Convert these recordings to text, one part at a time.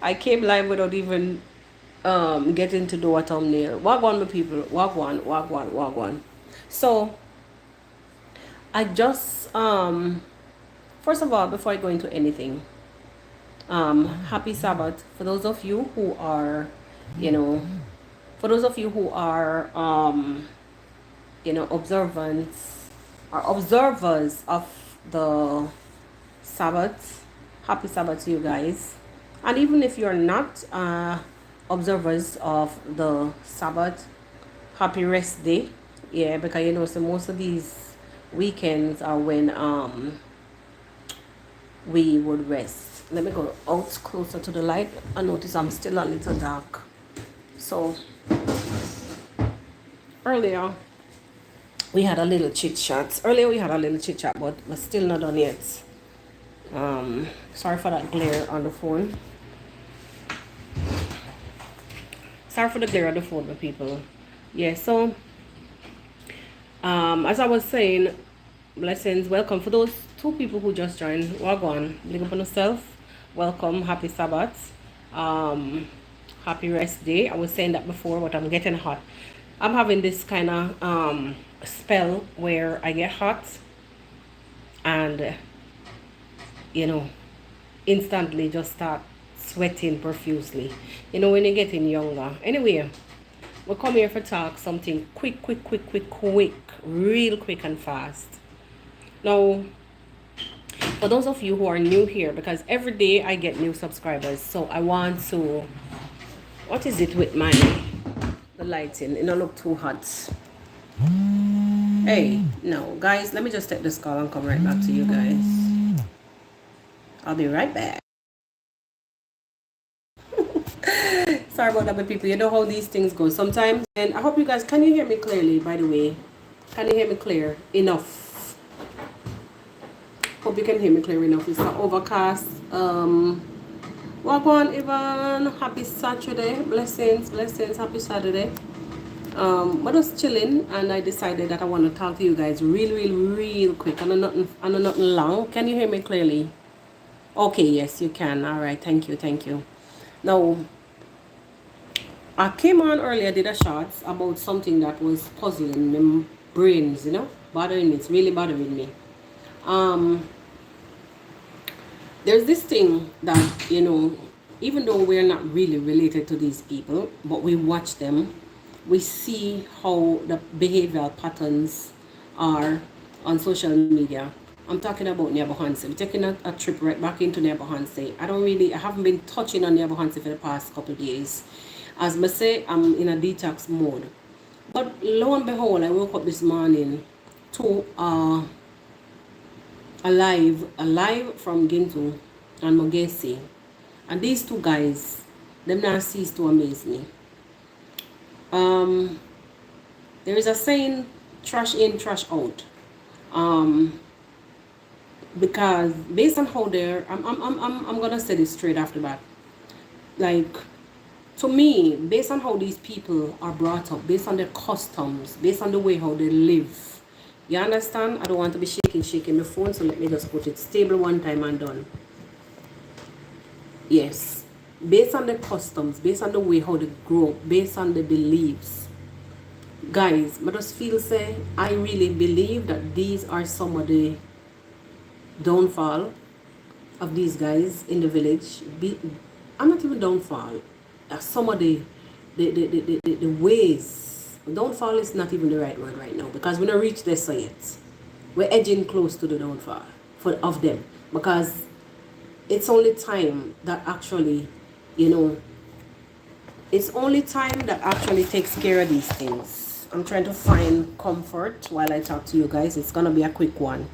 I came live without even getting to do a thumbnail. Wagwan, my people. Wagwan, wagwan, wagwan. So I just first of all, before I go into anything, happy Sabbath for those of you who are, you know, for those of you who are observants or observers of the Sabbath. Happy Sabbath to you guys. And even if you're not observers of the Sabbath, happy rest day. Yeah, because so most of these weekends are when we would rest. Let me go out closer to the light. I notice I'm still a little dark. So earlier we had a little chit chat. But we're still not done yet. Sorry for that glare on the phone. Sorry for the glare on the phone, my people. Yeah, so as I was saying, blessings, welcome. For those two people who just joined, wagwan, big up on yourself. Welcome, happy Sabbath. Happy rest day. I was saying that before, but I'm getting hot. I'm having this kind of spell where I get hot and instantly just start sweating profusely. When you're getting younger. Anyway, we come here for talk something quick, real quick and fast. Now, for those of you who are new here, because every day I get new subscribers, so I want to, what is it with the lighting? It don't look too hot. Hey, no, guys, let me just take this call and come right back to you guys. I'll be right back. Sorry about that, my people. You know how these things go sometimes. And I hope you guys, can you hear me clearly, by the way? Can you hear me clear enough? Hope you can hear me clear enough. It's overcast. Welcome, Ivan. Happy Saturday. Blessings. Happy Saturday. We're just chilling, and I decided that I want to talk to you guys real quick. I know nothing long. Can you hear me clearly? Okay, yes, you can. All right. Thank you. Now, I came on earlier, did a short about something that was puzzling my brains, bothering me. It's really bothering me. There's this thing that, even though we're not really related to these people, but we watch them, we see how the behavioral patterns are on social media. I'm talking about Nyabohanse. I'm taking a trip right back into Nyabohanse. I haven't been touching on Nyabohanse for the past couple of days. As I say, I'm in a detox mode. But lo and behold, I woke up this morning to a live from Gintu and Mogesi. And these two guys, them not cease to amaze me. There is a saying, trash in, trash out. Because based on how they're, I'm gonna say this straight after that. Like, to me, based on how these people are brought up, based on their customs, based on the way how they live, you understand? I don't want to be shaking my phone, so let me just put it stable one time and done. Yes, based on the customs, based on the way how they grow up, based on the beliefs, guys, I just feel say I really believe that these are some of the downfall of these guys in the village. I'm not even downfall. Some of the ways. Downfall is not even the right word right now, because we don't reach this yet. We're edging close to the downfall of them, because it's only time that actually, it's only time that actually takes care of these things. I'm trying to find comfort while I talk to you guys. It's gonna be a quick one.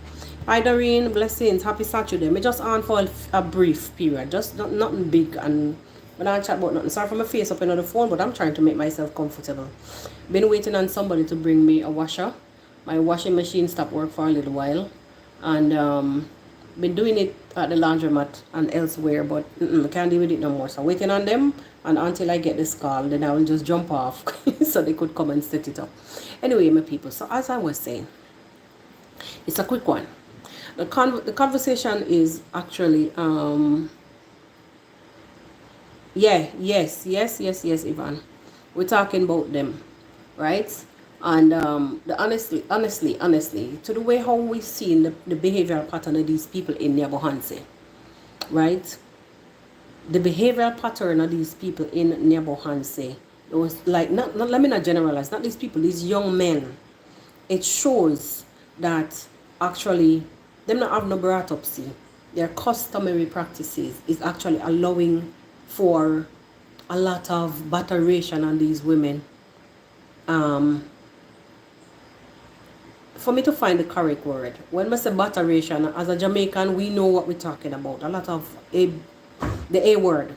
Hi Doreen, blessings, happy Saturday. Me just on for a brief period, just nothing big, and when I chat about nothing. Sorry for my face up on the phone, but I'm trying to make myself comfortable. Been waiting on somebody to bring me a washer. My washing machine stopped work for a little while, and been doing it at the laundromat and elsewhere, but I can't deal with it no more. So waiting on them, and until I get this call, then I will just jump off so they could come and set it up. Anyway, my people, so as I was saying, it's a quick one. The conversation is actually Yeah, yes, Ivan. We're talking about them, right? And honestly, to the way how we see the behavioral pattern of these people in Nyabohanse, right? The behavioral pattern of these people in Nyabohanse, it was like, not let me not generalize, not these people, these young men. It shows that actually them not have no autopsy. Their customary practices is actually allowing for a lot of batteration on these women. For me to find the correct word, when we say batteration, as a Jamaican, we know what we're talking about. A lot of the A word.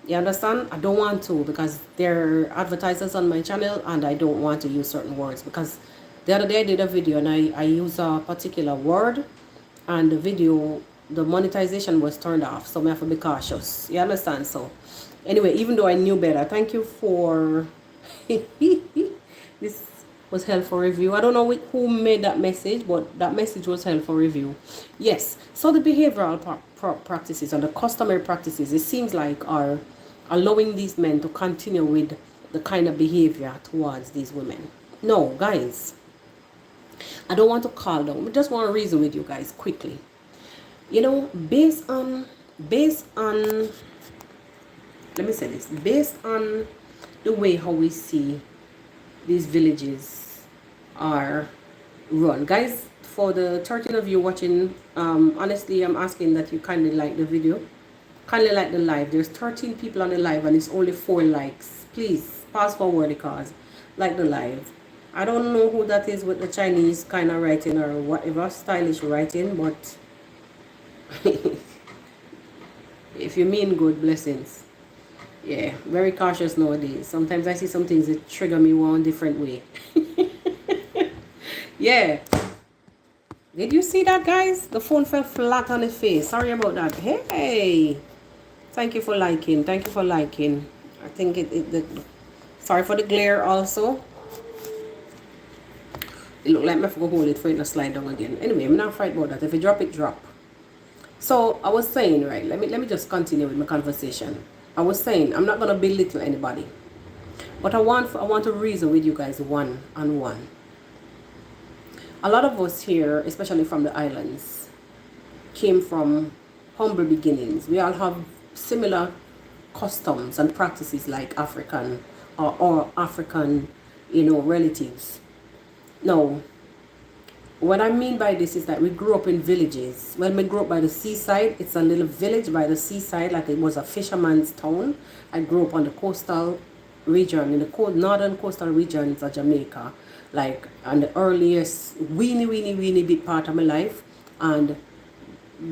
You understand? I don't want to, because they're advertisers on my channel and I don't want to use certain words, because the other day I did a video and I used a particular word and the video, the monetization was turned off, so I have to be cautious. You understand? So anyway, even though I knew better, thank you for this was held for review. I don't know who made that message, but that message was held for review. Yes, so the behavioral practices and the customary practices, it seems like, are allowing these men to continue with the kind of behavior towards these women. No, guys, I don't want to call them. I just want to reason with you guys quickly. You know, based on let me say this, based on the way how we see these villages are run, guys, for the 13 of you watching, honestly, I'm asking that you kindly like the video, kindly like the live. There's 13 people on the live and it's only 4 likes. Please pass forward the cause, like the live. I don't know who that is with the Chinese kind of writing or whatever stylish writing, but if you mean good, blessings. Yeah, very cautious nowadays. Sometimes I see some things that trigger me one different way. Yeah. Did you see that, guys? The phone fell flat on its face. Sorry about that. Hey. Thank you for liking. Thank you for liking. I think sorry for the glare also. It looked like I have to go hold it for it to slide down again. Anyway, I'm not fight about that. If you drop it, drop. So I was saying, right, let me just continue with my conversation. I was saying I'm not gonna belittle anybody, but I want to reason with you guys one on one. A lot of us here, especially from the islands, came from humble beginnings. We all have similar customs and practices like African or African, relatives. Now, what I mean by this is that we grew up in villages. When we grew up by the seaside, it's a little village by the seaside, like it was a fisherman's town. I grew up on the coastal region, in the northern coastal regions of Jamaica, like on the earliest weeny bit part of my life, and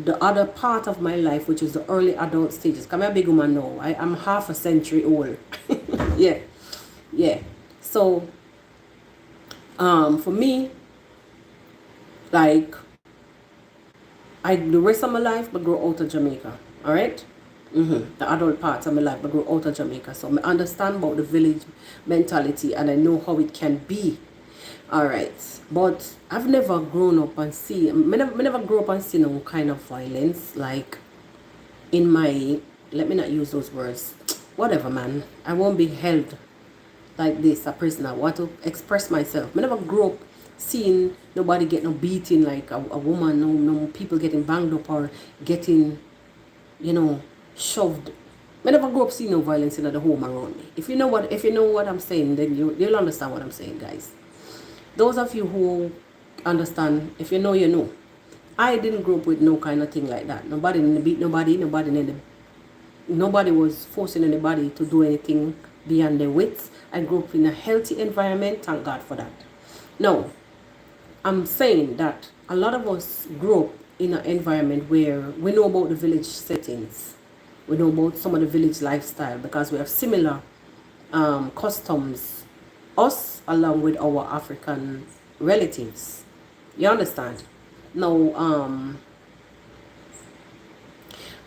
the other part of my life, which is the early adult stages. Come here, big woman now. I'm half a century old. yeah. So, for me, like, the rest of my life, I grew out of Jamaica. All right? The adult parts of my life, I grew out of Jamaica. So I understand about the village mentality and I know how it can be. All right. But I've never grown up and see, I never grew up and see no kind of violence. Like, in my, let me not use those words. Whatever, man. I won't be held like this, a prisoner. I want to express myself. I never grew up seeing nobody get no beating, like a woman, no people getting banged up or getting, shoved. I never grew up seeing no violence in the home around me. If you know what I'm saying, then you'll understand what I'm saying, guys. Those of you who understand, if you know, you know. I didn't grow up with no kind of thing like that. Nobody didn't beat nobody. Nobody was forcing anybody to do anything beyond their wits. I grew up in a healthy environment. Thank God for that. Now, I'm saying that a lot of us grew up in an environment where we know about the village settings. We know about some of the village lifestyle because we have similar customs, us along with our African relatives. You understand? Now,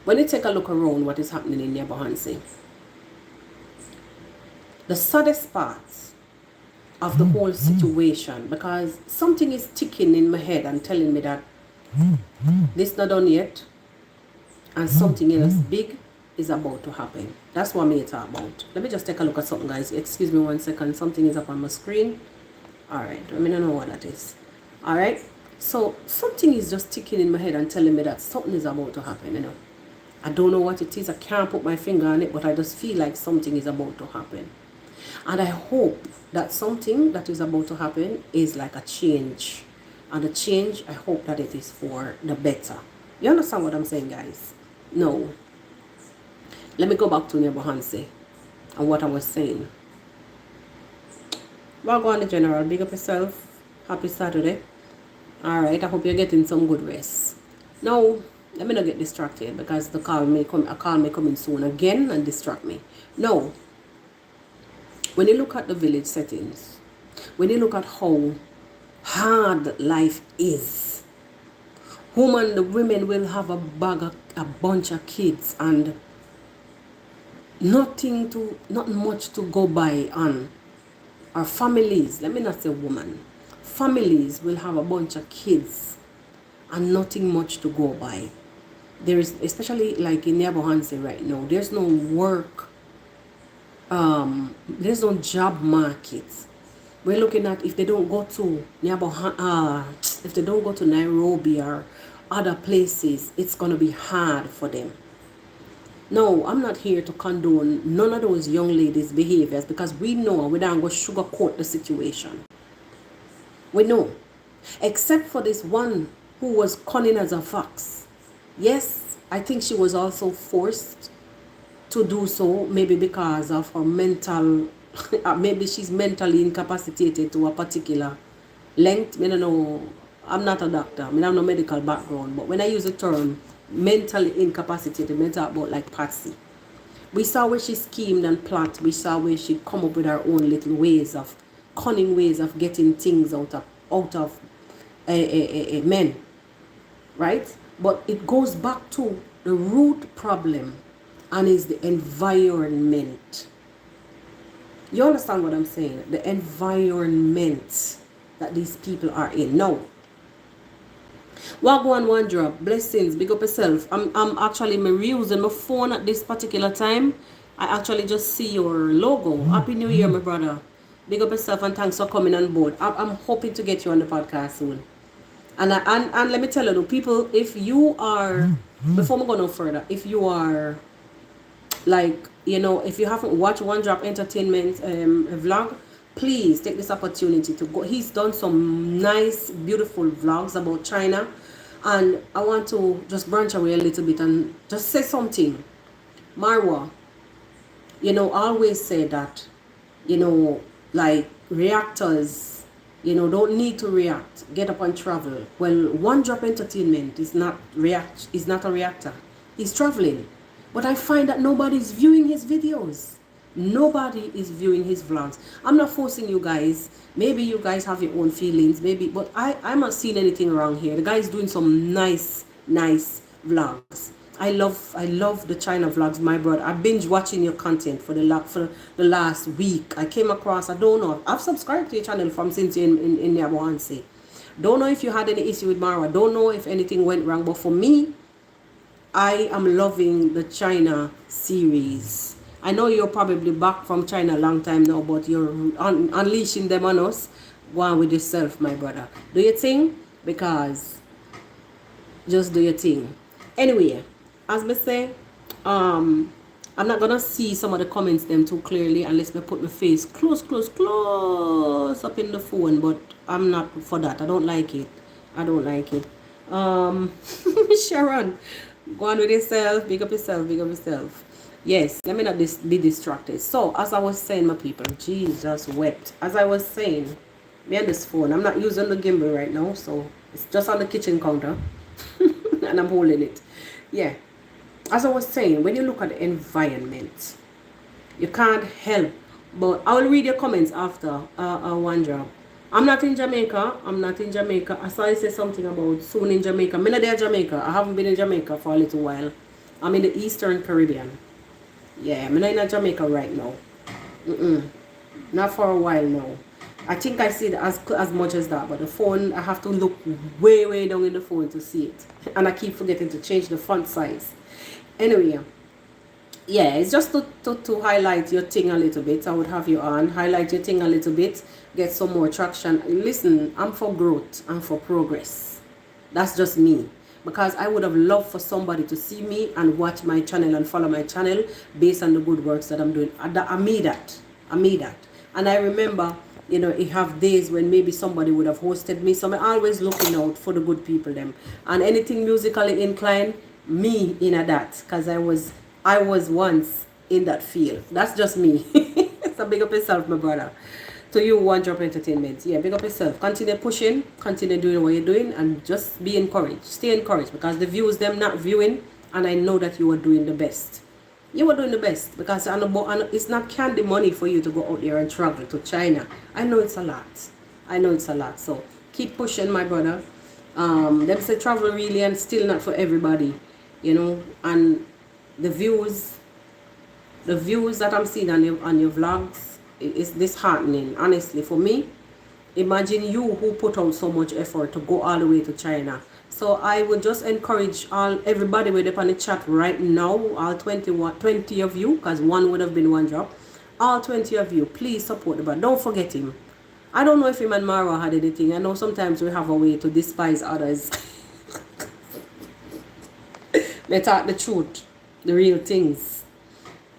when you take a look around what is happening in Nyabohanse, the saddest part of the whole situation, because something is ticking in my head and telling me that this not done yet, and something else big is about to happen. That's what I'm talk about. Let me just take a look at something, guys. Excuse me 1 second. Something is up on my screen. Alright, let me know what that is. Alright, so something is just ticking in my head and telling me that something is about to happen, you know. I don't know what it is. I can't put my finger on it, but I just feel like something is about to happen. And I hope that something that is about to happen is like a change. And the change, I hope that it is for the better. You understand what I'm saying, guys? No. Let me go back to Nyabohanse and what I was saying. Well, go on the general. Big up yourself. Happy Saturday. Alright, I hope you're getting some good rest. Now, let me not get distracted because a call may come in soon again and distract me. No. When you look at the village settings, when you look at how hard life is, the women will have a bunch of kids and not much to go by on. Our families, let me not say woman, families will have a bunch of kids and nothing much to go by. There is, especially like in Nyabohanse right now, there's no work, there's no job market. We're looking at if they don't go to if they don't go to Nairobi or other places, it's gonna be hard for them. No, I'm not here to condone none of those young ladies' behaviors because we know we don't go sugarcoat the situation. We know. Except for this one who was cunning as a fox. Yes, I think she was also forced to do so, maybe because of her mental, maybe she's mentally incapacitated to a particular length. I don't know. I'm not a doctor. I mean, I have no medical background. But when I use the term mentally incapacitated, I talk about like Patsy. We saw where she schemed and plot. We saw where she come up with her own little ways of, cunning ways of getting things out of men. Right? But it goes back to the root problem and is the environment. You understand what I'm saying? The environment that these people are in. Now, Wagwan one drop, blessings, big up yourself. I'm actually reusing my phone at this particular time. I actually just see your logo. Happy New Year, my brother. Big up yourself and thanks for coming on board. I'm hoping to get you on the podcast soon. And let me tell you, people, if you are, before we go no further, if you are like, you know, if you haven't watched One Drop Entertainment vlog, please take this opportunity to go. He's done some nice, beautiful vlogs about China. And I want to just branch away a little bit and just say something. Marwa, you know, I always say that, you know, like reactors, you know, don't need to react. Get up and travel. Well, One Drop Entertainment is not a reactor. He's traveling. But I find that nobody's viewing his videos. Nobody is viewing his vlogs. I'm not forcing you guys. Maybe you guys have your own feelings. Maybe, but I'm not seeing anything wrong here. The guy is doing some nice vlogs. I love the China vlogs, my brother. I've binge watching your content for the last week. I came across, I don't know. I've subscribed to your channel from since in Nyabohanse. Don't know if you had any issue with Marwa. Don't know if anything went wrong. But for me, I am loving the China series. I know you're probably back from China a long time now, but you're unleashing them on us. Go on with yourself, my brother. Do your thing, because just do your thing. Anyway, as I say, I'm not gonna see some of the comments them too clearly unless I put my face close up in the phone, but I'm not for that. I don't like it. Sharon, go on with yourself, big up yourself. Yes, let me not be distracted. So, as I was saying, my people, Jesus wept. As I was saying, me on this phone, I'm not using the gimbal right now, so it's just on the kitchen counter, and I'm holding it. Yeah, as I was saying, when you look at the environment, you can't help, but I will read your comments after One Drop. I'm not in Jamaica. I saw you say something about soon in Jamaica. I'm not there in Jamaica. I haven't been in Jamaica for a little while. I'm in the Eastern Caribbean. Yeah, I'm not in Jamaica right now. Not for a while now. I think I see it as much as that, but the phone, I have to look way down in the phone to see it. And I keep forgetting to change the font size. Anyway, yeah, it's just to highlight your thing a little bit. I would have you on, highlight your thing a little bit, get some more traction. Listen, I'm for growth and for progress. That's just me. Because I would have loved for somebody to see me and watch my channel and follow my channel based on the good works that I'm doing. I made that. I made that. And I remember, you know, it have days when maybe somebody would have hosted me. So I'm always looking out for the good people them. And anything musically inclined, me in a that. Because I was once in that field. That's just me. So big up yourself, my brother. To you, One Drop Entertainment. Yeah, big up yourself. Continue pushing, continue doing what you're doing, and just be encouraged. Stay encouraged, because the views them not viewing, and I know that you are doing the best. You are doing the best, because it's not candy money for you to go out there and travel to China. I know it's a lot. I know it's a lot. So keep pushing, my brother. Them say travel really and still not for everybody, you know. And the views that I'm seeing on your vlogs, it's disheartening, honestly. For me, imagine you who put out so much effort to go all the way to China. So I would just encourage everybody with up on the chat right now, all 20 of you, because one would have been One Drop. All 20 of you, please support the brother. Don't forget him. I don't know if him and Mara had anything. I know sometimes we have a way to despise others. Let's talk the truth, the real things.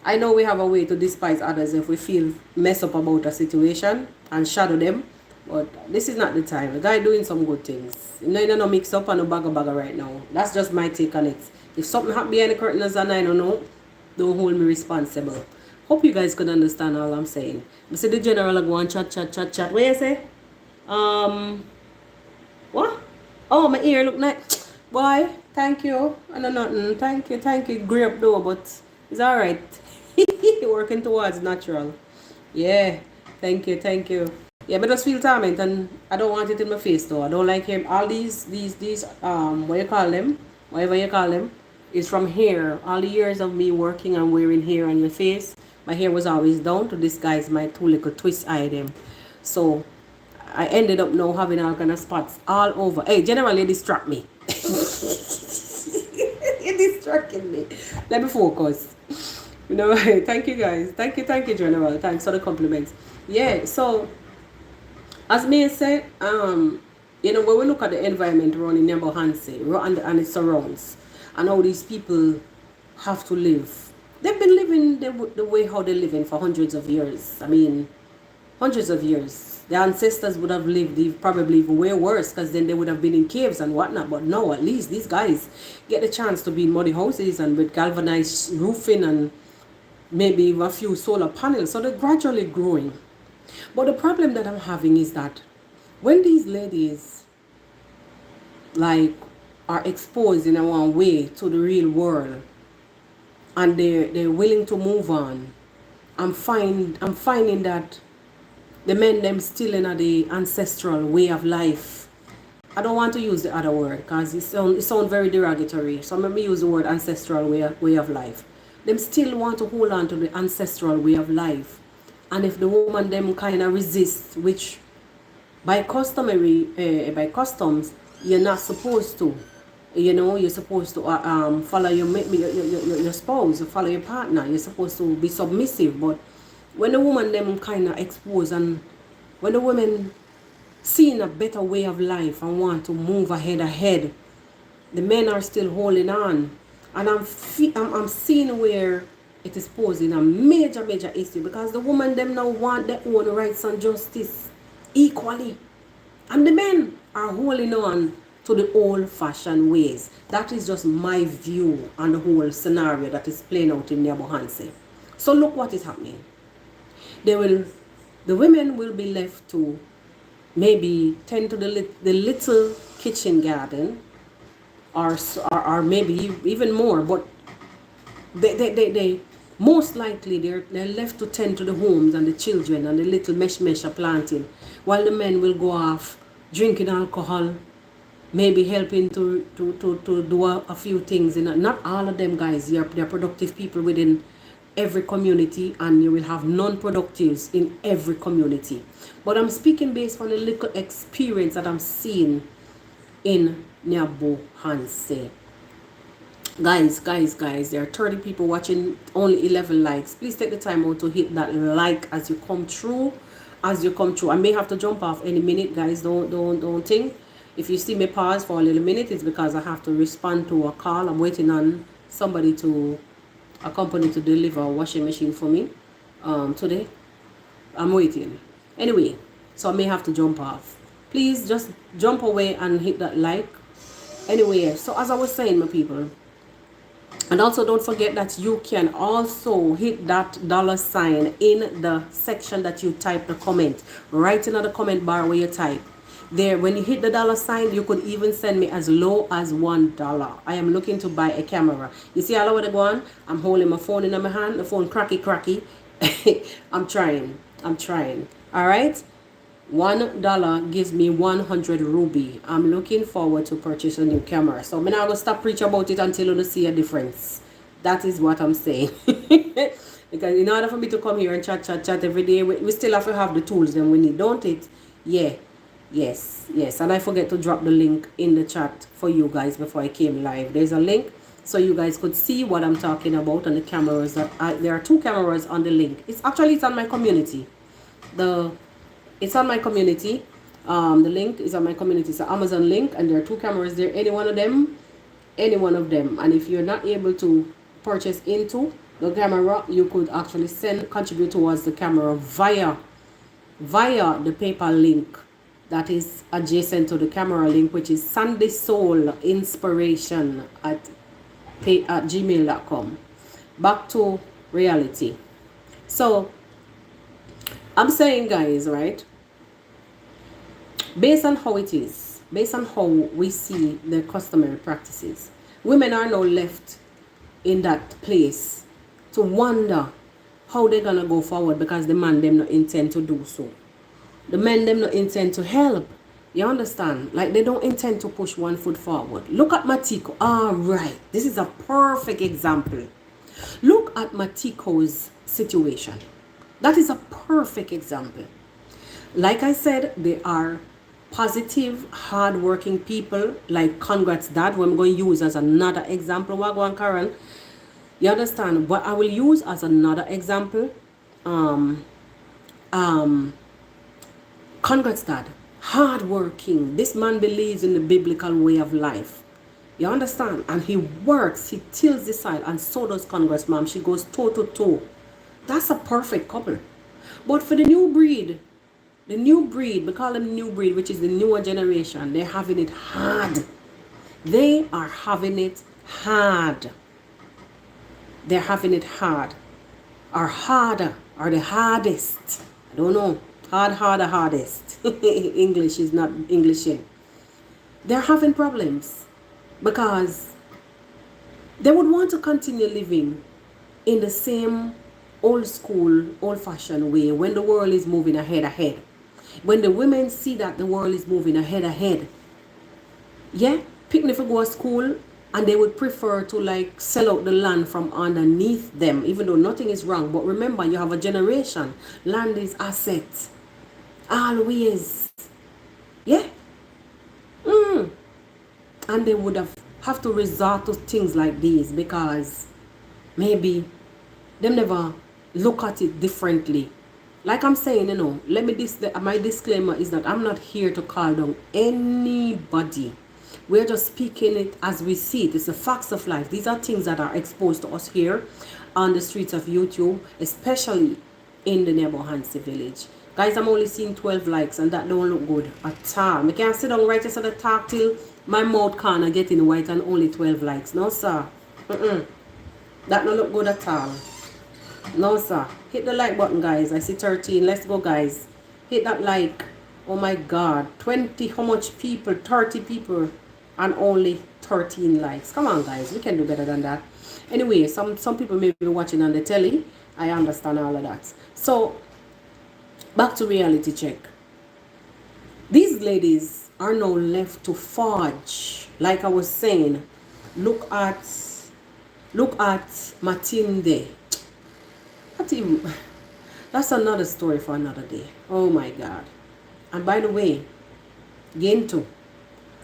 I know we have a way to despise others if we feel mess up about a situation and shadow them, but this is not the time. The guy doing some good things. You know, no mix up and no bagger right now. That's just my take on it. If something happened behind the curtains and I don't know, don't hold me responsible. Hope you guys could understand all I'm saying. I see the general go on chat. What you say? What? Oh, my ear look nice. Boy, thank you. I know nothing. Thank you. Grape though, but it's alright. Working towards natural. Yeah, thank you. Yeah, but just feel torment, and I don't want it in my face though. I don't like him. All these what you call them, whatever you call them, is from hair. All the years of me working and wearing hair on your face, my hair was always down to this guy's my two little twist eye them. So I ended up now having all kind of spots all over. Hey, generally you distract me. You're distracting me. Let me focus. You know, thank you guys. Thank you, General. Thanks for the compliments. Yeah, so as me say, you know, when we look at the environment around in Nyabohanse and its surrounds, and how these people have to live, they've been living the way how they're living for hundreds of years. I mean, hundreds of years. Their ancestors would have lived probably even way worse, because then they would have been in caves and whatnot. But no, at least these guys get the chance to be in muddy houses and with galvanized roofing and maybe even a few solar panels. So they're gradually growing. But the problem that I'm having is that when these ladies like are exposed in a one way to the real world and they're willing to move on, I'm finding that the men them still in the ancestral way of life. I don't want to use the other word because it sounds very derogatory. So let me use the word ancestral way of life. Them still want to hold on to the ancestral way of life. And if the woman them kind of resist, which by customs, you're not supposed to. You know, you're supposed to follow your spouse, follow your partner. You're supposed to be submissive. But when the woman them kind of expose, and when the women seeing a better way of life and want to move ahead, the men are still holding on. And I'm seeing where it is posing a major issue, because the women them now want their own rights and justice equally, and the men are holding on to the old-fashioned ways. That is just my view on the whole scenario that is playing out in Nyabohanse. So look what is happening. The women will be left to maybe tend to the little kitchen garden, or maybe even more, but they most likely they're left to tend to the homes and the children and the little mesh are planting, while the men will go off drinking alcohol, maybe helping to do a few things. Not all of them guys, they're productive people within every community, and you will have non-productives in every community. But I'm speaking based on the little experience that I'm seeing in Nyabohanse. Guys, there are 30 people watching, only 11 likes. Please take the time out to hit that like as you come through. I may have to jump off any minute, guys. Don't think. If you see me pause for a little minute, it's because I have to respond to a call. I'm waiting on somebody to, a company to deliver a washing machine for me today. I'm waiting. Anyway, so I may have to jump off. Please just jump away and hit that like. Anyway, so as I was saying, my people, and also don't forget that you can also hit that $sign in the section that you type the comment. Right in the comment bar where you type. There, when you hit the $sign, you could even send me as low as $1. I am looking to buy a camera. You see how I go on? I'm holding my phone in my hand, the phone cracky. I'm trying. All right. $1 gives me 100 ruby. I'm looking forward to purchase a new camera. So I'm not going to stop preaching about it until you see a difference. That is what I'm saying. Because in order for me to come here and chat every day, we still have to have the tools that we need, don't it? Yeah. Yes. And I forget to drop the link in the chat for you guys before I came live. There's a link so you guys could see what I'm talking about and the cameras that there are 2 cameras on the link. It's on my community. It's on my community. The link is on my community. It's an Amazon link, and there are 2 cameras there. Any one of them. And if you're not able to purchase into the camera, you could actually contribute towards the camera via the PayPal link that is adjacent to the camera link, which is Sunday Soul Inspiration at gmail.com. Back to reality. So I'm saying, guys, right, based on how it is, based on how we see the customary practices, women are now left in that place to wonder how they're gonna go forward, because the man them not intend to do so. The men them not intend to help. You understand? Like, they don't intend to push one foot forward. Look at Matiko. All right, this is a perfect example. Look at Matiko's situation. That is a perfect example. Like I said, they are positive, hardworking people. Like, congrats dad, who I'm going to use as another example. Wagwan Karen. You understand? What I will use as another example. Congrats dad. Hardworking. This man believes in the biblical way of life. You understand? And he works. He tills the side. And so does Congrats mom. She goes toe to toe. That's a perfect couple. But for the new breed, we call them new breed, which is the newer generation, they're having it hard. They are having it hard. They're having it hard. Or harder, or the hardest. I don't know. Hardest. English is not Englishing. They're having problems because they would want to continue living in the same old school, old-fashioned way when the world is moving ahead. When the women see that the world is moving ahead. Yeah, picnic for go to school, and they would prefer to like sell out the land from underneath them, even though nothing is wrong. But remember, you have a generation. Land is assets. Always. Yeah. And they would have to resort to things like these because maybe they never look at it differently. Like I'm saying, you know, my disclaimer is that I'm not here to call down anybody. We're just speaking it as we see it. It's the facts of life. These are things that are exposed to us here on the streets of YouTube, especially in the Nyabohanse village. Guys, I'm only seeing 12 likes and that don't look good at all. I can't sit down right just at the talk till my mouth can't get in white and only 12 likes. No, sir. That don't look good at all. No, sir. Hit the like button, guys. I see 13. Let's go, guys. Hit that like. Oh, my God. 20, how much people? 30 people and only 13 likes. Come on, guys. We can do better than that. Anyway, some people may be watching on the telly. I understand all of that. So, back to reality check. These ladies are now left to forge. Like I was saying, look at Matilde. That's another story for another day. Oh my God. And by the way, Gento,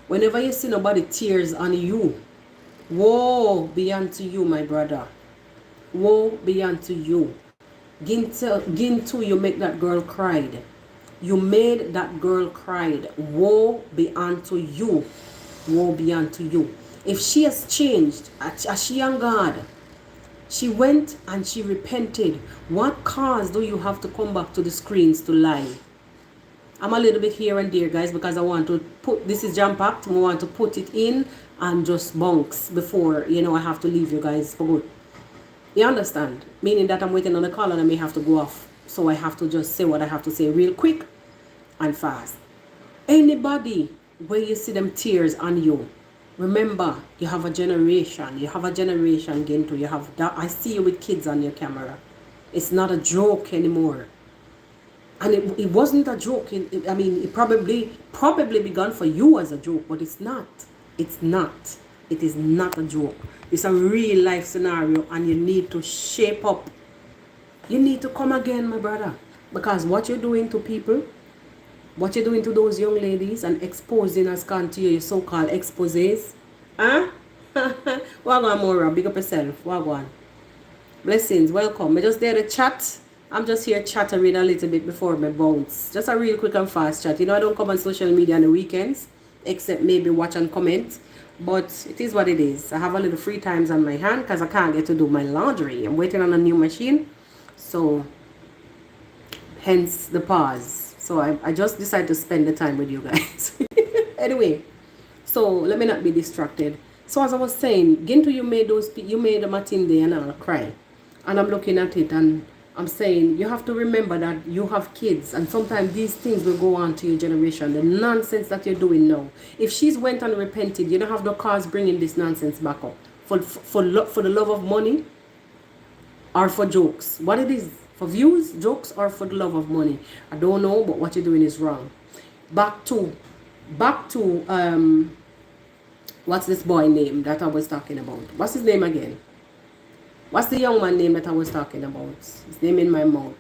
whenever you see nobody tears on you, Woe be unto you, my brother. Woe be unto you. Ginto, you make that girl cried. You made that girl cried. Woe be unto you. Woe be unto you. If she has changed, as she and God, she went and she repented. What cause do you have to come back to the screens to lie? I'm a little bit here and there, guys, because I want to put, this is jam-packed. I want to put it in and just bunks before, you know, I have to leave you guys for good. You understand? Meaning that I'm waiting on the call and I may have to go off. So I have to just say what I have to say real quick and fast. Anybody where you see them tears on you, remember, you have a generation. You have a generation, Ginto. You have that. I see you with kids on your camera. It's not a joke anymore. And it wasn't a joke. I mean, it probably begun for you as a joke, but it's not. It's not. It is not a joke. It's a real life scenario, and you need to shape up. You need to come again, my brother. Because what you're doing to people, what you're doing to those young ladies and exposing as to your so-called exposés. Huh? Wagwan, Mora, big up yourself. Wagwan. Blessings, welcome. I just there to chat. I'm just here chattering a little bit before my bounce. Just a real quick and fast chat. You know, I don't come on social media on the weekends, except maybe watch and comment. But it is what it is. I have a little free times on my hand because I can't get to do my laundry. I'm waiting on a new machine. So, hence the pause. So, I just decided to spend the time with you guys. Anyway, so let me not be distracted. So, as I was saying, Ginto, you made a Matinde and I'll cry. And I'm looking at it and I'm saying, you have to remember that you have kids, and sometimes these things will go on to your generation. The nonsense that you're doing now. If she's went and repented, you don't have no cause bringing this nonsense back up. For the love of money or for jokes. What it is, for views, jokes, or for the love of money. I don't know, but what you're doing is wrong. Back to what's this boy name that I was talking about? What's his name again? What's the young man name that I was talking about? His name in my mouth.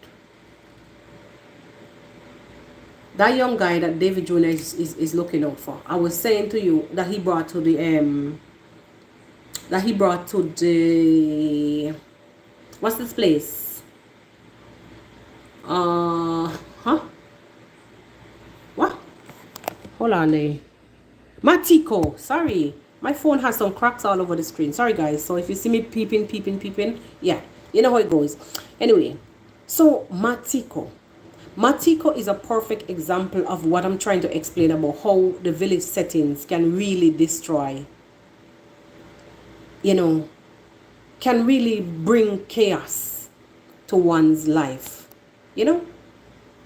That young guy that David Jr. is looking out for. I was saying to you that he brought to the what's this place? What? Hold on there. Matiko, sorry. My phone has some cracks all over the screen. Sorry, guys. So if you see me peeping, yeah, you know how it goes. Anyway, so Matiko. Matiko is a perfect example of what I'm trying to explain about how the village settings can really destroy, you know, can really bring chaos to one's life, you know.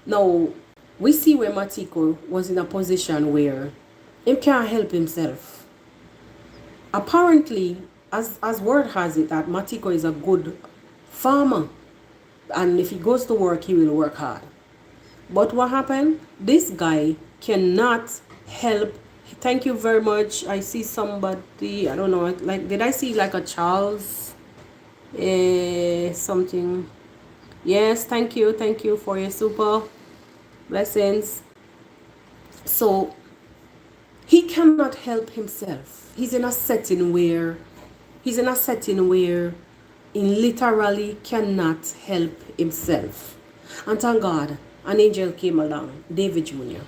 Now, we see where Matiko was in a position where he can't help himself. Apparently, as word has it, that Matiko is a good farmer. And if he goes to work, he will work hard. But what happened? This guy cannot help. Thank you very much. I see somebody, I don't know, like, did I see like a Charles? Something. Yes, thank you for your super blessings. So, he cannot help himself. He's in a setting where he literally cannot help himself. And thank God, an angel came along, David Jr.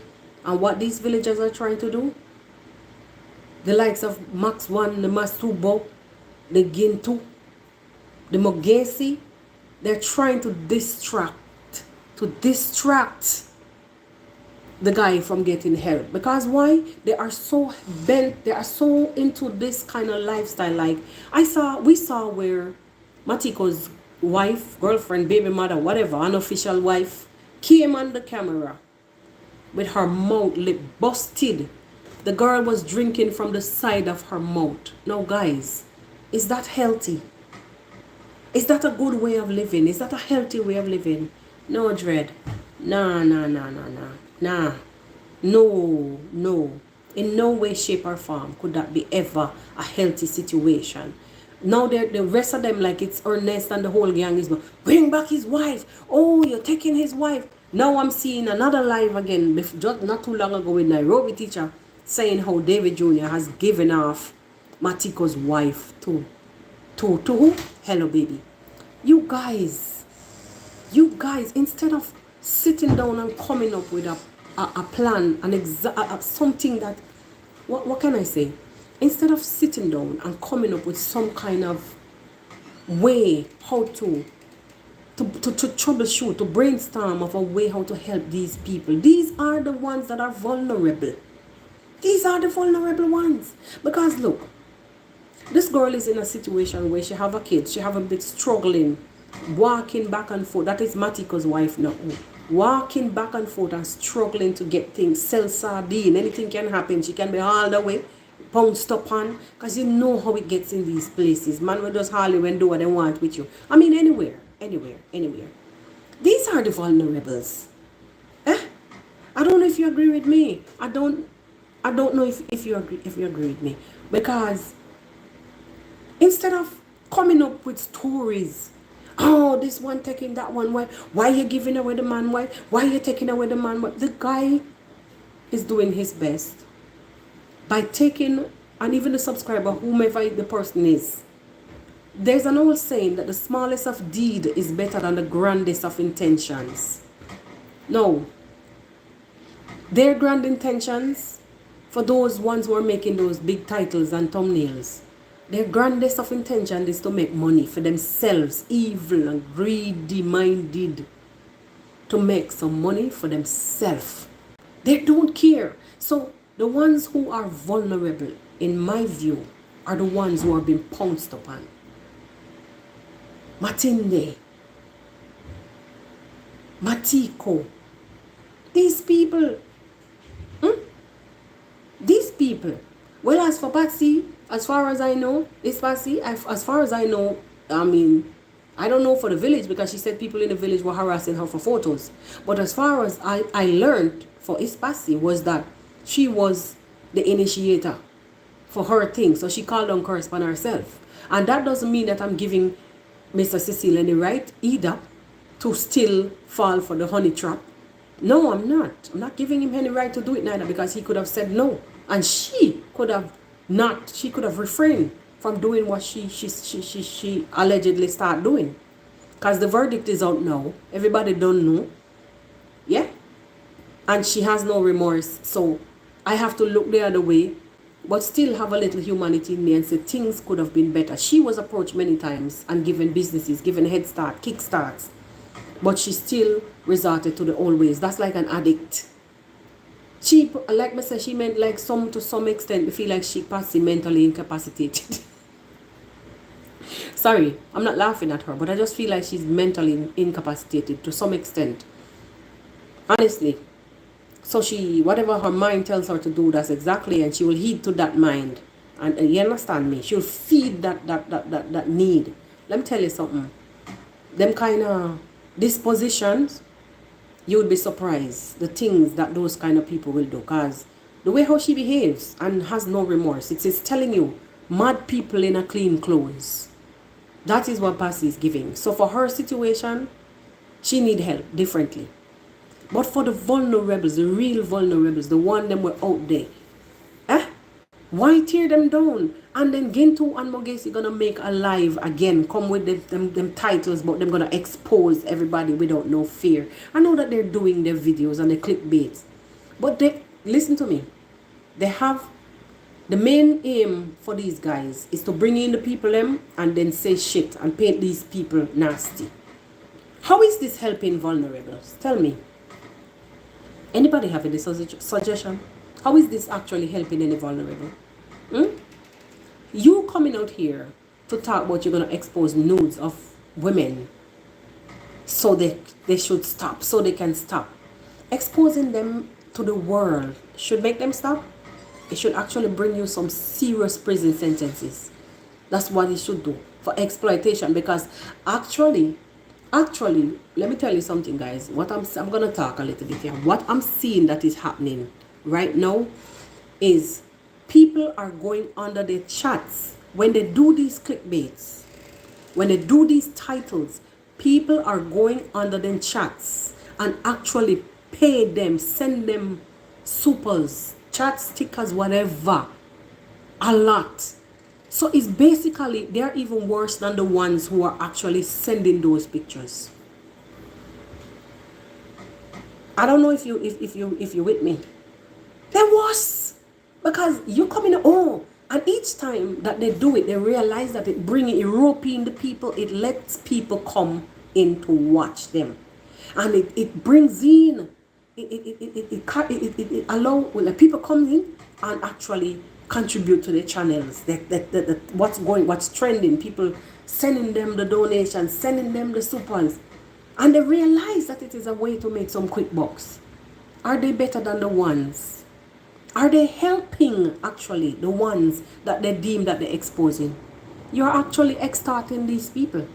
And what these villagers are trying to do, the likes of Max 1, the Mastubo, the Ginto, the Mogesi, they're trying to distract the guy from getting help. Because why? They are so bent, they are so into this kind of lifestyle. Like we saw where Matiko's wife, girlfriend, baby mother, whatever, unofficial wife, came on the camera with her mouth lip busted. The girl was drinking from the side of her mouth. Now guys, is that healthy? Is that a good way of living? Is that a healthy way of living? No, Dread. Nah. No. In no way, shape, or form could that be ever a healthy situation. Now the rest of them, like it's Ernest and the whole gang is, bring back his wife. Oh, you're taking his wife. Now I'm seeing another live again, just not too long ago with Nairobi teacher, saying how David Jr. has given off Matiko's wife to who? Hello Baby. You guys, instead of sitting down and coming up with a plan, something that, what can I say? Instead of sitting down and coming up with some kind of way how to troubleshoot, to brainstorm of a way how to help these people. These are the ones that are vulnerable. These are the vulnerable ones. Because look, this girl is in a situation where she have a kid. She have a bit struggling, walking back and forth. That is Matiko's wife now. Walking back and forth and struggling to get things. Sell sardine. Anything can happen. She can be all the way pounced upon. Because you know how it gets in these places. Man will just hardly when do what they want with you. I mean anywhere. These are the vulnerables. I don't know if you agree with me. I don't know if you agree with me. Because instead of coming up with stories, oh, this one taking that one, why are you giving away the man wife? Why are you taking away the man wife? The guy is doing his best by taking, and even the subscriber, whomever the person is. There's an old saying that the smallest of deed is better than the grandest of intentions. No. Their grand intentions, for those ones who are making those big titles and thumbnails, their grandest of intention is to make money for themselves, evil and greedy minded, to make some money for themselves. They don't care. So the ones who are vulnerable, in my view, are the ones who are being pounced upon. Matinde, Matiko, these people, well, as for Patsy, as far as I know, as far as I know, I mean, I don't know for the village, because she said people in the village were harassing her for photos. But as far as I learned for Ispasi was that she was the initiator for her thing. So she called on correspond herself. And that doesn't mean that I'm giving Mr. Cecile any right either to still fall for the honey trap. No, I'm not. I'm not giving him any right to do it neither, because he could have said no. And she could have not. She could have refrained from doing what she allegedly started doing. Because the verdict is out now. Everybody don't know. Yeah? And she has no remorse. So I have to look the other way, but still have a little humanity in me and say things could have been better. She was approached many times and given businesses, given head start, kick starts. But she still resorted to the old ways. That's like an addict. She, like I said, she meant like to some extent, feel like she passed mentally incapacitated. Sorry, I'm not laughing at her, but I just feel like she's mentally incapacitated to some extent. Honestly. So she, whatever her mind tells her to do, that's exactly, and she will heed to that mind. And you understand me? She'll feed that need. Let me tell you something. Them kind of dispositions, you would be surprised the things that those kind of people will do. Because the way how she behaves and has no remorse, it's telling you, mad people in a clean clothes. That is what Passy is giving. So for her situation, she need help differently. But for the vulnerables, the real vulnerables, the one them were out there, why tear them down? And then Gintu and Mogesi gonna make a live again, come with them titles, but them gonna expose everybody without no fear. I know that they're doing their videos and the clickbaits, but they, listen to me, they have, the main aim for these guys is to bring in the people them and then say shit and paint these people nasty. How is this helping vulnerables? Tell me. Anybody have any suggestion? How is this actually helping any vulnerable? You coming out here to talk about you're going to expose nudes of women so they should stop, so they can stop. Exposing them to the world should make them stop. It should actually bring you some serious prison sentences. That's what it should do for exploitation. Because actually, let me tell you something, guys. What I'm gonna talk a little bit here. What I'm seeing that is happening right now is people are going under their chats when they do these clickbaits, when they do these titles. People are going under their chats and actually pay them, send them supers, chat stickers, whatever, a lot, So it's basically, they're even worse than the ones who are actually sending those pictures. I don't know if you with me. They're worse. Because you come in, and each time that they do it, they realize that it brings European the people, it lets people come in to watch them. And it brings in, it allows people come in and actually contribute to the channels. That what's trending, people sending them the donations, sending them the supers. And they realize that it is a way to make some quick bucks. Are they better than the ones? Are they helping actually the ones that they deem that they're exposing? You're actually extorting these people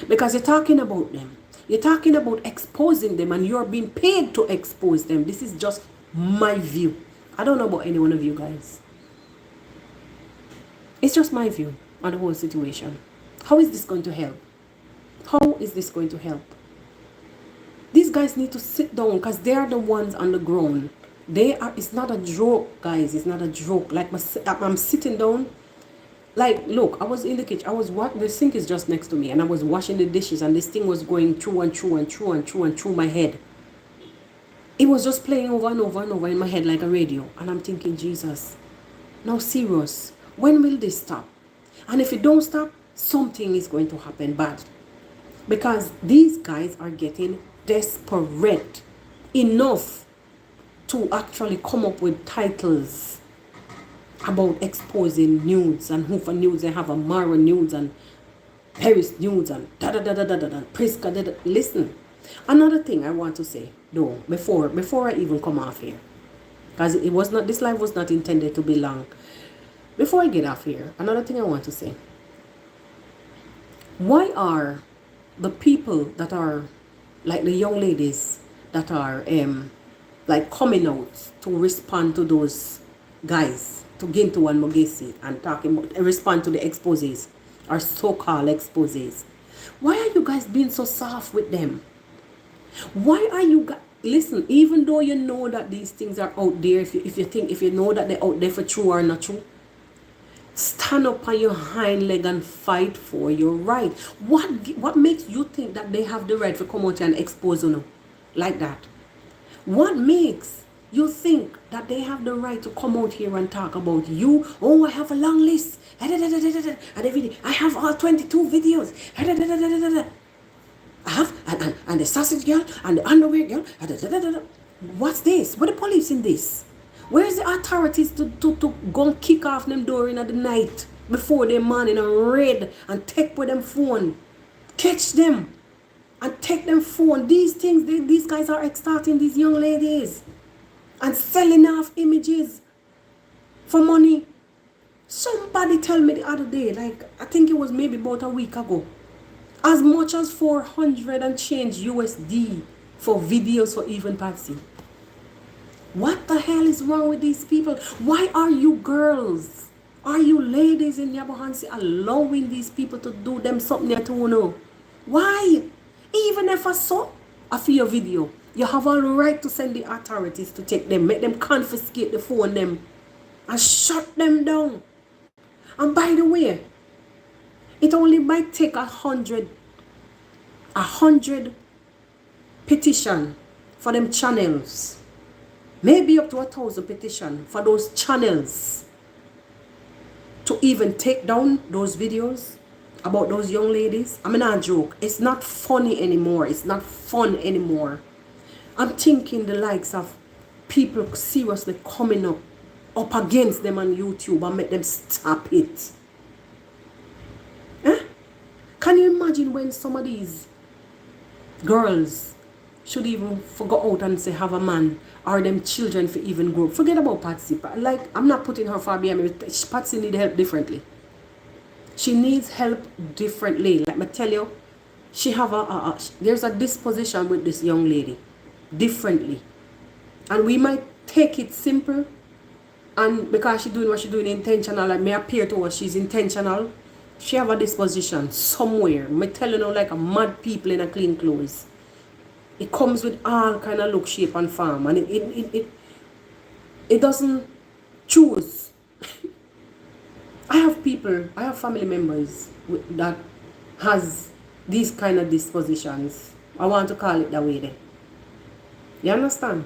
because you're talking about them. You're talking about exposing them and you're being paid to expose them. This is just my view. I don't know about any one of you guys. It's just my view on the whole situation. How is this going to help? How is this going to help? These guys need to sit down because they are the ones on the ground. It's not a joke, guys. It's not a joke. Like I'm sitting down. Like, look, I was in the kitchen. The sink is just next to me, and I was washing the dishes, and this thing was going through and through and through and through and through my head. It was just playing over and over and over in my head like a radio. And I'm thinking, Jesus, now serious, when will this stop? And if it don't stop, something is going to happen bad. Because these guys are getting desperate enough to actually come up with titles about exposing nudes and who for nudes they have Amara nudes and Paris nudes and Priska Listen, another thing I want to say though before I even come off here, because this live was not intended to be long. Before I get off here, another thing I want to say: why are the people that are like the young ladies that are like coming out to respond to those guys, to Ginto and Mogesi, and talking about respond to the exposes or so-called exposes? Why are you guys being so soft with them? Why are you guys, listen, even though you know that these things are out there, if you know that they're out there for true or not true, stand up on your hind leg and fight for your right. What makes you think that they have the right to come out and expose you like that? What makes you think that they have the right to come out here and talk about you? Oh, I have a long list. And I have all 22 videos. I have and the sausage girl and the underwear girl. What's this? What the police in this? Where's the authorities to go and kick off them door in the night before they morning and raid and take with them phone? Catch them and take them phone. These things, these guys are extorting these young ladies and selling off images for money. Somebody tell me the other day, like I think it was maybe about a week ago, as much as 400 and change USD for videos for even Patsy. What the hell is wrong with these people? Why are you girls, are you ladies in Nyabohanse allowing these people to do them something that you know? Why? Even if I saw a for your video, you have all right to send the authorities to take them, make them confiscate the phone them and shut them down. And by the way, it only might take 100 petition for them channels, maybe up to 1,000 petition for those channels to even take down those videos about those young ladies. I mean, not a joke. It's not funny anymore. It's not fun anymore. I'm thinking the likes of people seriously coming up against them on YouTube and make them stop it. Eh? Can you imagine when some of these girls should even go out and say have a man, or them children for even grow? Forget about Patsy. Like, I'm not putting her far behind me. Patsy need help differently. She needs help differently. Like I tell you, she have there's a disposition with this young lady differently, and we might take it simple, and because she's doing what she's doing intentional, like may appear to us she's intentional, she have a disposition somewhere. Me telling you, like a mad people in a clean clothes. It comes with all kind of look, shape and form, and it doesn't choose. I have people, I have family members that has these kind of dispositions. I want to call it that way then. You understand?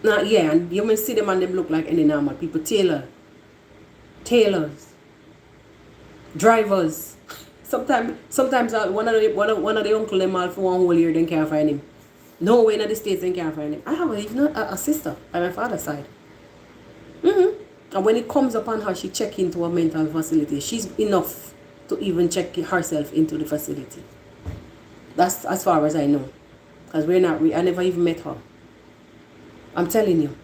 Now, yeah, and you may see them and them look like any normal people. Tailors, drivers. Sometimes one of the uncle them all for one whole year then can't find him. No way in the States they can't find him. I have even a sister by my father's side. And when it comes upon her, she check into a mental facility. She's enough to even check herself into the facility. That's as far as I know. Because I never even met her. I'm telling you.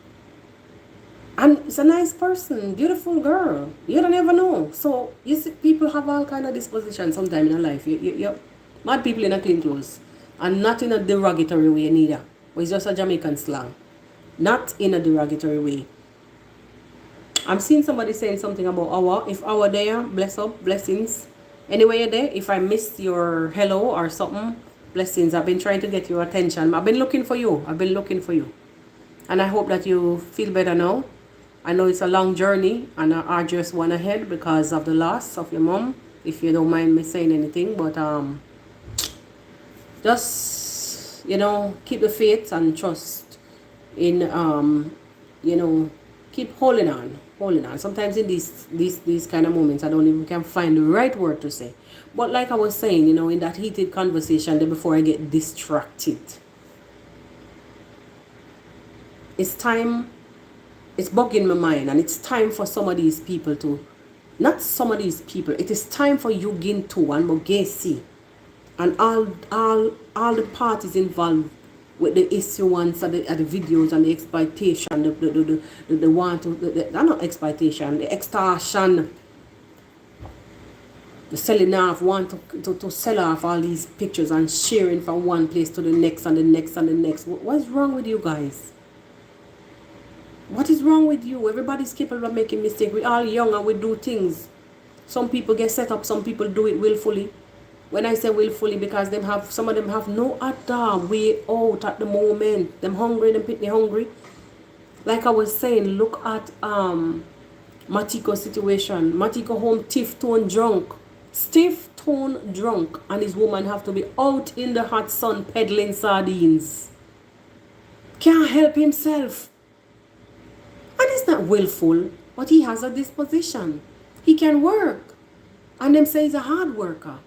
And it's a nice person, beautiful girl. You don't ever know. So, you see, people have all kind of disposition sometime in their life. You mad people in a clean clothes. And not in a derogatory way neither. But it's just a Jamaican slang. Not in a derogatory way. I'm seeing somebody saying something about our. If our there, bless up, blessings. Anyway, you're there. If I missed your hello or something, blessings. I've been trying to get your attention. I've been looking for you. And I hope that you feel better now. I know it's a long journey and an arduous one ahead because of the loss of your mom. If you don't mind me saying anything. But just, keep the faith and trust in, keep holding on. Sometimes in these kind of moments, I don't even can find the right word to say. But like I was saying, in that heated conversation there before I get distracted, it's time, it's bugging my mind, and it's time for some of these people to, not some of these people, it is time for you Gin to and Mogesi and all the parties involved with the issuance of the videos and the exploitation, not exploitation, the extortion, the selling off, want to sell off all these pictures and sharing from one place to the next and the next and the next. What's wrong with you guys? What is wrong with you? Everybody's capable of making mistakes. We all young and we do things. Some people get set up, some people do it willfully. When I say willfully, because some of them have no other way out at the moment. Them hungry, them pitney hungry. Like I was saying, look at Matiko's situation. Matiko home stiff-tone drunk, and his woman have to be out in the hot sun peddling sardines. Can't help himself. And it's not willful, but he has a disposition. He can work. And them say he's a hard worker.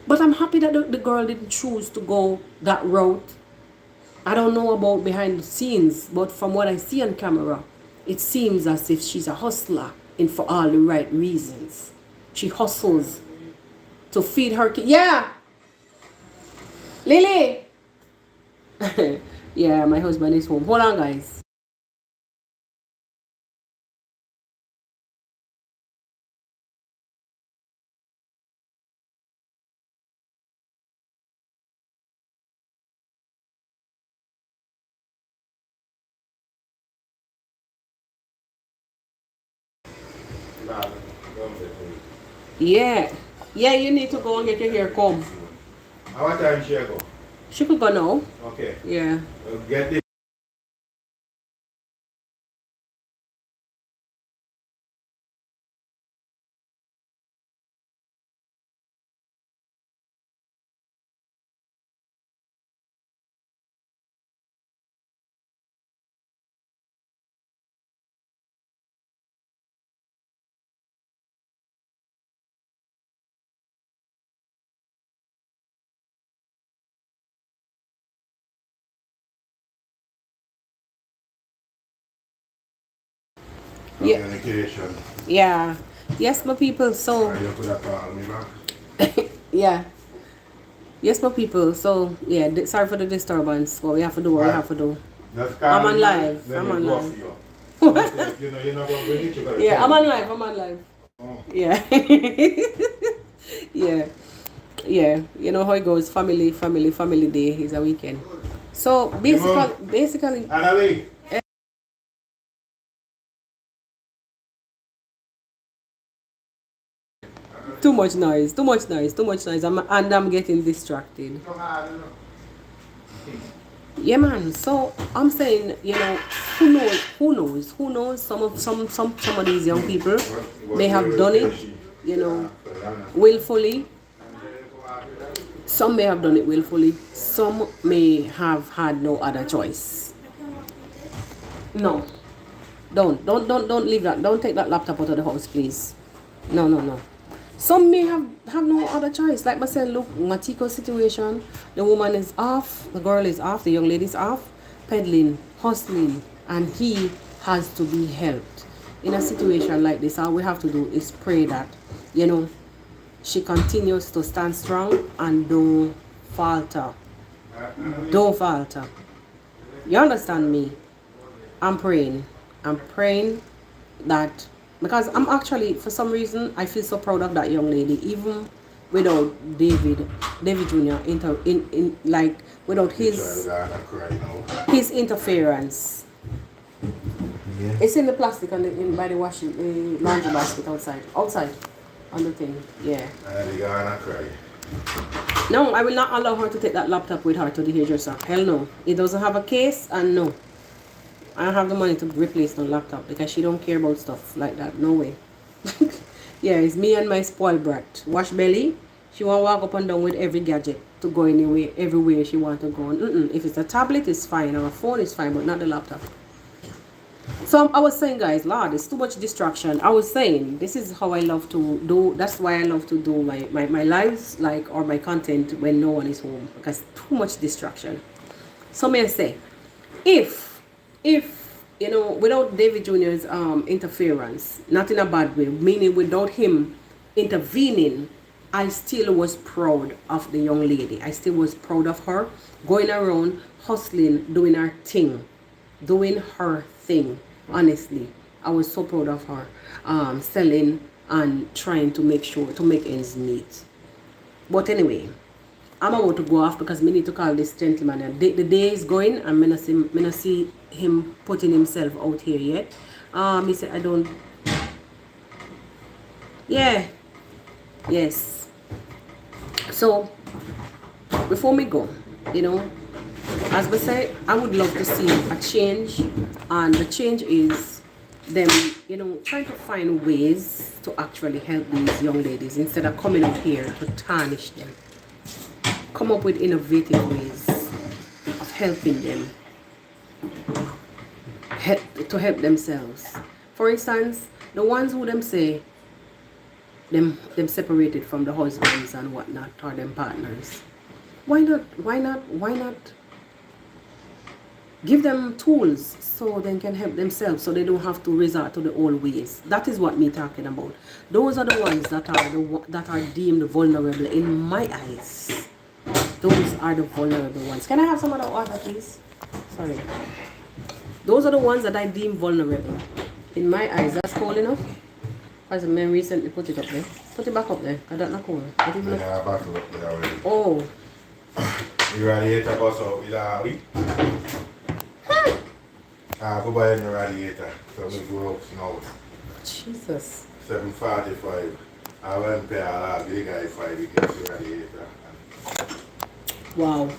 But I'm happy that the girl didn't choose to go that route. I don't know about behind the scenes, but from what I see on camera, it seems as if she's a hustler and for all the right reasons. She hustles to feed her kids. Yeah! Lily! Yeah, my husband is home. Hold on, guys. Yeah. Yeah, you need to go and get your hair comb. How much time she go? She could go now. Okay. Yeah. Get this. Yeah. Communication. Yeah. Yes, my people. So. You could have called me back. Yeah. Yes, my people. So, yeah, sorry for the disturbance. But we have to do what we have to do. I'm on live. I'm on live. You're not going to bring it. Yeah, I'm on live. Oh. Yeah. Yeah. Yeah. You know how it goes. Family day is a weekend. So, basically. Annalie. Too much noise. And I'm getting distracted. Yeah, man. So I'm saying, you know, who knows? Who knows? Who knows? Some of these young people may have done it, you know, willfully. Some may have done it willfully. Some may have had no other choice. No, don't leave that. Don't take that laptop out of the house, please. No, no, no. Some may have no other choice. Like I said, look, Matiko's situation, the woman is off, the girl is off, the young lady is off, peddling, hustling, and he has to be helped. In a situation like this, all we have to do is pray that, you know, she continues to stand strong and don't falter. Don't falter. You understand me? I'm praying. I'm praying that, because I'm actually, for some reason, I feel so proud of that young lady, even without David Jr. Like without his interference. Yeah. It's in the plastic and by the washing laundry basket outside on the thing. Yeah. No, I will not allow her to take that laptop with her to the hairdresser. Hell no. It doesn't have a case, and no. I don't have the money to replace the laptop because she don't care about stuff like that. No way. Yeah, it's me and my spoiled brat. Wash belly. She want to walk up and down with every gadget to go anywhere, everywhere she want to go. If it's a tablet, it's fine. Or a phone, it's fine, but not the laptop. So I was saying, guys, Lord, it's too much distraction. I was saying, this is how I love to do. That's why I love to do my lives, like, or my content when no one is home, because too much distraction. So may I say, if you know, without David Jr.'s interference, not in a bad way, meaning without him intervening, I still was proud of the young lady. I still was proud of her going around hustling, doing her thing. Honestly, I was so proud of her selling and trying to make ends meet. But anyway, I'm about to go off because we need to call this gentleman. And the day is going, and I not see him putting himself out here yet. He said I don't. Yeah. Yes. So before we go, you know, as we say, I would love to see a change, and the change is them, you know, trying to find ways to actually help these young ladies instead of coming out here to tarnish them. Come up with innovative ways of helping them to help themselves. For instance, the ones who them say them separated from the husbands and whatnot, or them partners. Why not give them tools so they can help themselves, so they don't have to resort to the old ways. That is what me talking about. Those are the ones that are deemed vulnerable in my eyes. Those are the vulnerable ones. Can I have some of the water, please? Sorry. Those are the ones that I deem vulnerable. In my eyes, that's cold enough. As a man recently put it up there. Put it back up there. I don't know cold. Yeah, back up there already. Oh. You radiator bus out with a week? Go buy a radiator. So we go up now. Jesus. 7:45. I went pay a big guy 5 weeks to radiator. Wow.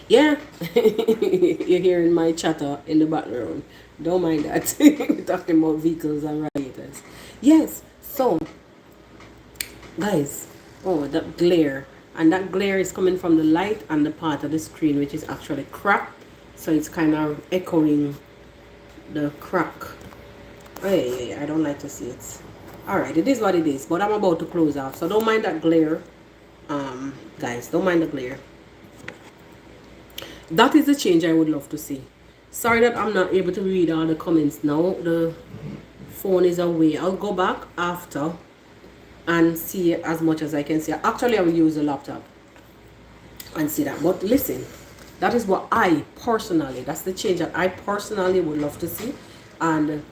Yeah. You're hearing my chatter in the background. Don't mind that. We're talking about vehicles and radiators. Yes. So, guys, oh, that glare. And that glare is coming from the light and the part of the screen which is actually cracked. So it's kind of echoing the crack. Oh, yeah, I don't like to see it. Alright, it is what it is. But I'm about to close off. So don't mind that glare. Guys, don't mind the glare. That is the change I would love to see. Sorry that I'm not able to read all the comments now. The phone is away. I'll go back after and see as much as I can see. Actually, I will use the laptop and see that. But listen, that is what I personally, that's the change that I personally would love to see. And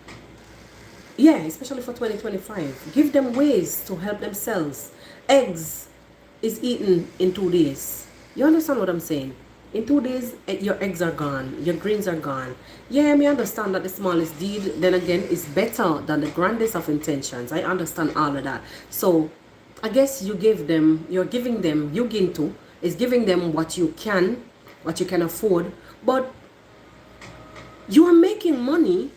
yeah, especially for 2025, give them ways to help themselves. Eggs is eaten in 2 days. You understand what I'm saying? In 2 days, your eggs are gone, your greens are gone. Yeah, I understand that the smallest deed, then again, is better than the grandest of intentions. I understand all of that. So I guess you're giving them, you It's giving them what you can afford, but you are making money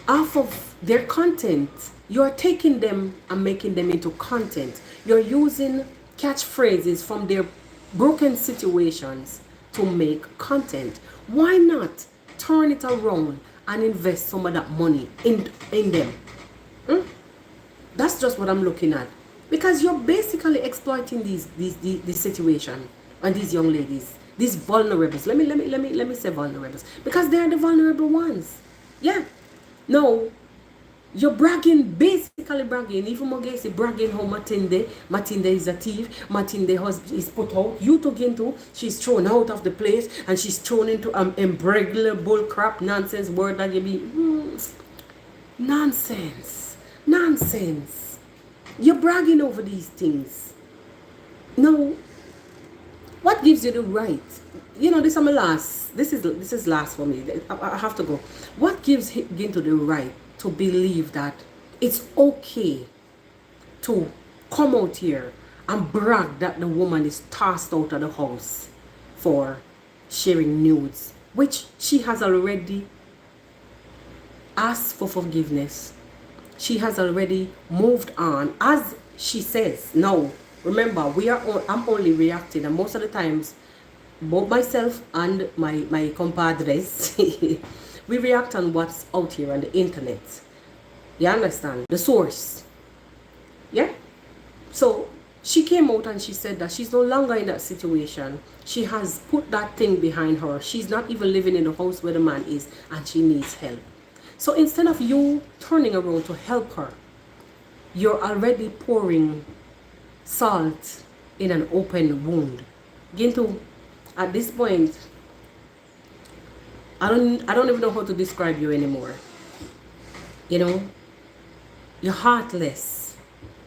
off of their content. You are taking them and making them into content. You're using catchphrases from their broken situations to make content. Why not turn it around and invest some of that money in them? That's just what I'm looking at. Because you're basically exploiting this situation and these young ladies, these vulnerables. Let me say vulnerables, because they're the vulnerable ones. Yeah. No, you're bragging, basically bragging. Even Mogesi bragging how Matinde is a thief. Matinde is put out. You took into, she's thrown out of the place, and she's thrown into regular bull crap nonsense word that you be nonsense. You're bragging over these things. No, what gives you the right? You know, this is my last. This is last for me. I have to go. What gives Ginto the right to believe that it's okay to come out here and brag that the woman is tossed out of the house for sharing nudes, which she has already asked for forgiveness? She has already moved on, as she says. Now, remember, I'm only reacting, and most of the times, both myself and my compadres, we react on what's out here on the internet. You understand? The source. Yeah? So, she came out and she said that she's no longer in that situation. She has put that thing behind her. She's not even living in the house where the man is, and she needs help. So instead of you turning around to help her, you're already pouring salt in an open wound. Ginto, at this point, I don't even know how to describe you anymore. You know, you're heartless.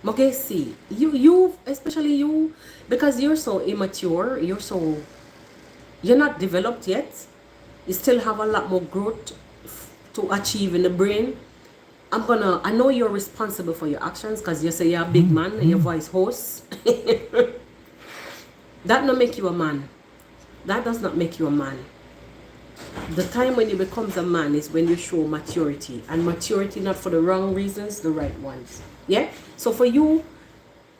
Mogesi, you especially you, because you're so immature, you're not developed yet. You still have a lot more growth to achieve in the brain. I know you're responsible for your actions, because you say you're a big man and your voice hoarse. That not make you a man. That does not make you a man. The time when you becomes a man is when you show maturity, and maturity not for the wrong reasons, the right ones. Yeah? So for you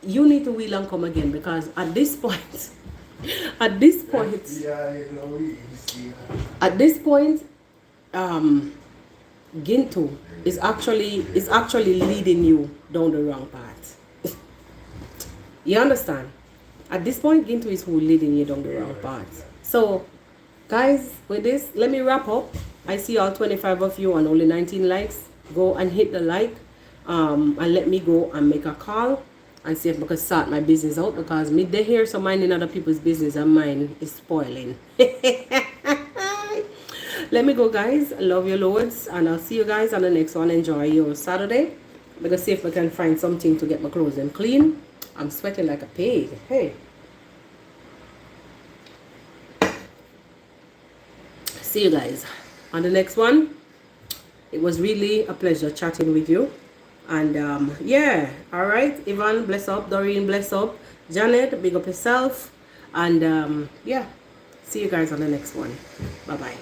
need to wheel and come again, because at this point, Ginto is actually leading you down the wrong path. You understand? At this point, Ginto is who leading you down the wrong path. So, guys, with this, let me wrap up. I see all 25 of you and only 19 likes. Go and hit the like, and let me go and make a call and see if I can start my business out, because me they here so minding other people's business and mine is spoiling. Let me go, guys. Love you loads, and I'll see you guys on the next one. Enjoy your Saturday. I'm gonna see if I can find something to get my clothes and clean. I'm sweating like a pig. Hey. See you guys on the next one. It was really a pleasure chatting with you. And yeah, all right. Yvonne, bless up. Doreen, bless up. Janet, big up yourself. And yeah, see you guys on the next one. Bye-bye.